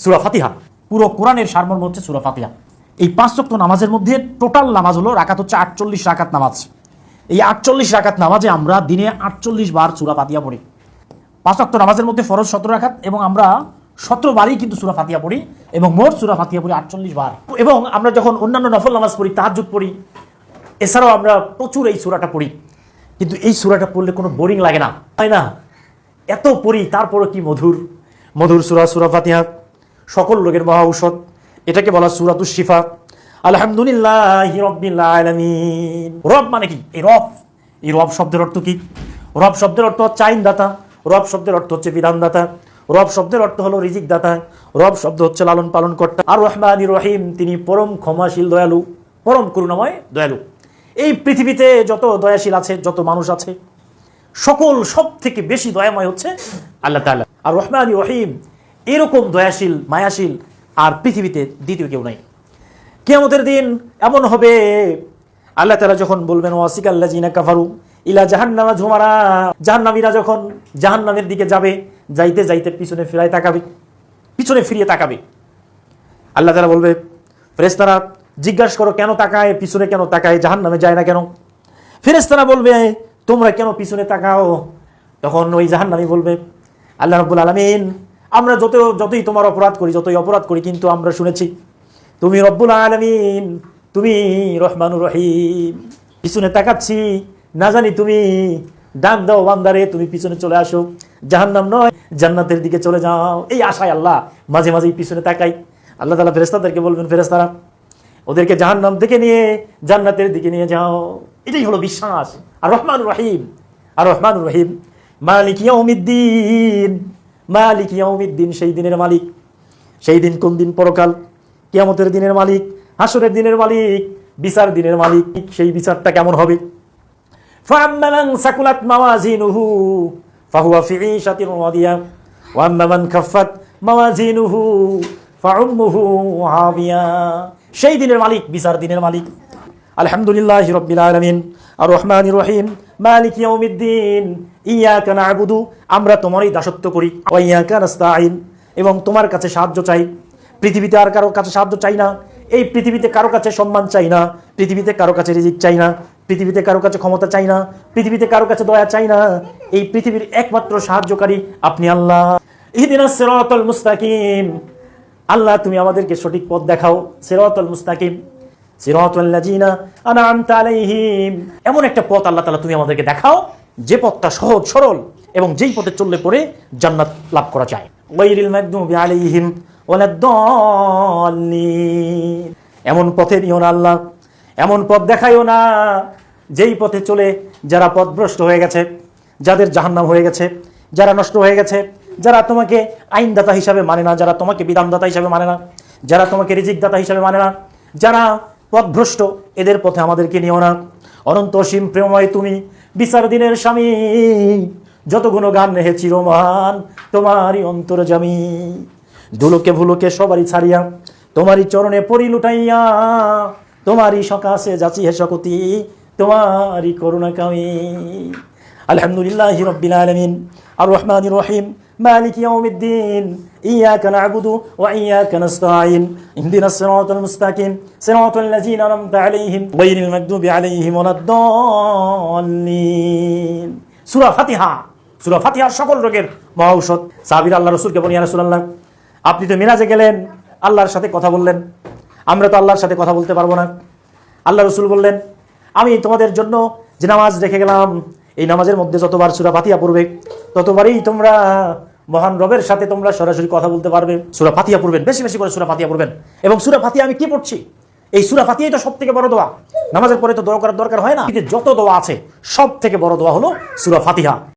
সূরা ফাতিহা পুরো কোরআনের সারমর্ম হচ্ছে সূরা ফাতিহা। এই 5 ওয়াক্ত নামাজের মধ্যে টোটাল নামাজ হলো রাকাত হচ্ছে 48 রাকাত নামাজ। এই 48 রাকাত নামাজে আমরা দিনে 48 বার সূরা ফাতিহা পড়ি। 5 ওয়াক্ত নামাজের মধ্যে ফরজ 17 রাকাত এবং আমরা 17 বারই কিন্তু সূরা ফাতিহা পড়ি এবং মোট সূরা ফাতিহা পড়ি 48 বার। এবং আমরা যখন অন্যান্য নফল নামাজ পড়ি, তাহাজ্জুদ পড়ি, এছাড়াও আমরা প্রচুর এই সূরাটা পড়ি। কিন্তু এই সূরাটা পড়লে কোনো বোরিং লাগে না, তাই না? এত পড়ি তারপরও কি মধুর মধুর সূরা সূরা ফাতিহা, সকল রোগের মহা ঔষধ। এটাকে বলা সূরাতুশ শিফা। আলহামদুলিল্লাহি রাব্বিল আলামিন। রব মানে কি? এই রব শব্দের অর্থ কি? রব শব্দের অর্থ হচ্ছে আইনদাতা, রব শব্দের অর্থ হচ্ছে বিধানদাতা, রব শব্দের অর্থ হলো রিজিক দাতা, রব শব্দ হচ্ছে লালন পালন কর্তা। আর রহমানির রহিম, তিনি পরম ক্ষমাশীল দয়ালু, পরম করুণাময় দয়ালু। এই পৃথিবীতে যত দয়াশীল আছে, যত মানুষ আছে, সব থেকে বেশি দয়াময় হচ্ছে আল্লাহ তাআলা। আর রহমানির রহিম এরকম দয়াশীল মায়াশীল আর পৃথিবীতে দ্বিতীয় কেউ নাই। কিয়ামতের দিন এমন হবে, আল্লাহ তাআলা যখন বলবেন ওয়াসিকাল্লাযিনা কাফারু ইলা জাহান্নামা যুমারা, জাহান্নামীরা যখন জাহান্নামের দিকে যাবে, যাইতে যাইতে পিছনে ফিরিয়ে তাকাবে। আল্লাহ তাআলা বলবে, ফেরেশতারা জিজ্ঞাসা করো কেন তাকায়, পিছনে কেন তাকায়, জাহান্নামে যায় না কেন? ফেরেশতারা বলবে তোমরা কেন পিছনে তাকাও? তখন ওই জাহান্নামী বলবে, আল্লাহ রাব্বুল আলামিন, আমরা যতই তোমার যতই অপরাধ করি, কিন্তু আমরা শুনেছি তুমি রব্বুল আলামিন, তুমি রহমানুর রহিম। পিছনে তাকাচ্ছি, না জানি তুমি ডাক দাও বান্দারে, তুমি পিছনে চলে আসো, জাহান্নাম নয় জান্নাতের দিকে চলে যাও। এই আশায় আল্লাহ মাঝে মাঝেই পিছনে তাকাই। আল্লাহ তাআলা ফেরেশতাদেরকে বলবেন, ফেরেশতারা ওদেরকে জাহান্নাম থেকে নিয়ে জান্নাতের দিকে নিয়ে যাও। এটাই হলো বিশ্বাস। আর রহমানুর রহিম মালিক ইয়াউমিদ্দিন, সেই দিনের মালিক। সেই দিন কোন দিন? পরকাল, কিয়ামতের দিনের মালিক, হাসরের দিনের মালিক, বিচার দিনের মালিক। সেই বিচারটা কেমন হবে? ফাআম্মা মান সাকুলাত মাওয়াজিনুহু ফাহুয়া ফি ঈশাতিন রাদিয়া ওয়া আম্মা মান খাফফাত মাওয়াজিনুহু ফাউম্মুহু হাবিয়া। সেই দিনের মালিক, বিচার দিনের মালিক। আলহামদুলিল্লাহি রাব্বিল আলামিন আর রহমানির রহিম মালিক ইয়াউমিদ্দিন ইয়াকা না'বুদু, আমরা তোমারই দাসত্ব করি, ওয়া ইয়াকা নাস্তাঈন, এবং তোমার কাছে সাহায্য চাই। পৃথিবীতে আর কারো কাছে সাহায্য চাই না, এই পৃথিবীতে কারো কাছে সম্মান চাই না, পৃথিবীতে কারো কাছে রিজিক চাই না, পৃথিবীতে কারো কাছে ক্ষমতা চাই না, পৃথিবীতে কারো কাছে দয়া চাই না। এই পৃথিবীর একমাত্র সাহায্যকারী আপনি আল্লাহ। ইহদিনাস সিরাতাল মুস্তাকিম, আল্লাহ তুমি আমাদেরকে সঠিক পথ দেখাও। সিরাতাল মুস্তাকিম সিরাতাল্লাযিনা আন'আমতা আলাইহিম, এমন একটা পথ আল্লাহ তাআলা তুমি আমাদেরকে দেখাও যে পথটা সহজ সরল এবং যেই পথে চললে পরে জান্নাত লাভ করা যায়। গায়রিল মাগদুবি আলাইহিম ওয়ালাদ-দাল্লিন, এমন পথে নিও না আল্লাহ, এমন পথ দেখাইও না যেই পথে চলে যারা পথভ্রষ্ট হয়ে গেছে, যাদের জাহান্নাম হয়ে গেছে, যারা নষ্ট হয়ে গেছে, যারা তোমাকে আইনদাতা হিসাবে মানে না, যারা তোমাকে বিধানদাতা হিসাবে মানে না, যারা তোমাকে রিজিকদাতা হিসাবে মানে না, যারা পথভ্রষ্ট, এদের পথে আমাদেরকে নিও না। অনন্ত অসীম প্রেমময় তুমি, বিচার দিনের স্বামী, যত গুণগান হে চিরমান তোমারই অন্তর্যামী। ধুলোকে ভুলোকে সবারই ছাড়িয়া তোমারই চরণে পরি লুটাইয়া, তোমারই সকাশে যাচি হে সকতি, তোমারই করুণা কামি। আলহামদুলিল্লাহি রাব্বিল আলামিন আর রহমানির রহিম মালিক ইয়াউমিদ্দিন ইয়াকা না'বুদু ওয়া ইয়াকা নাস্তাঈন ইহদিনাস সিরাতাল মুস্তাকিম সিরাতাল্লাযিনা আন'আমতা আলাইহিম গায়রিল মাগদুবি আলাইহিম ওয়ালাদ-দাল্লিন। সূরা ফাতিহা সকল রোগের মহা ঔষধ। সাহাবীরা আল্লাহ রাসূলকে বলেন, ইয়া রাসূলুল্লাহ, আপনি তো মিরাজে গেলেন, আল্লাহর সাথে কথা বললেন, আমরা তো আল্লাহর সাথে কথা বলতে পারবো না। আল্লাহ রাসূল বললেন, আমি তোমাদের জন্য যে নামাজ রেখে গেলাম, এই নামাজের মধ্যে যতবার সূরা ফাতিহা পড়বে ততবারই তোমরা মহান রবের সাথে তোমরা সরাসরি কথা বলতে পারবে। সূরা ফাতিহা পড়বেন, বেশি বেশি করে সূরা ফাতিহা পড়বেন। এবং সূরা ফাতিহা আমি কি পড়ছি? এই সূরা ফাতিহাই তো সবথেকে বড় দোয়া। নামাজের পরে তো দোয়া করার দরকার হয় না। যত দোয়া আছে সব থেকে বড় দোয়া হলো সূরা ফাতিহা।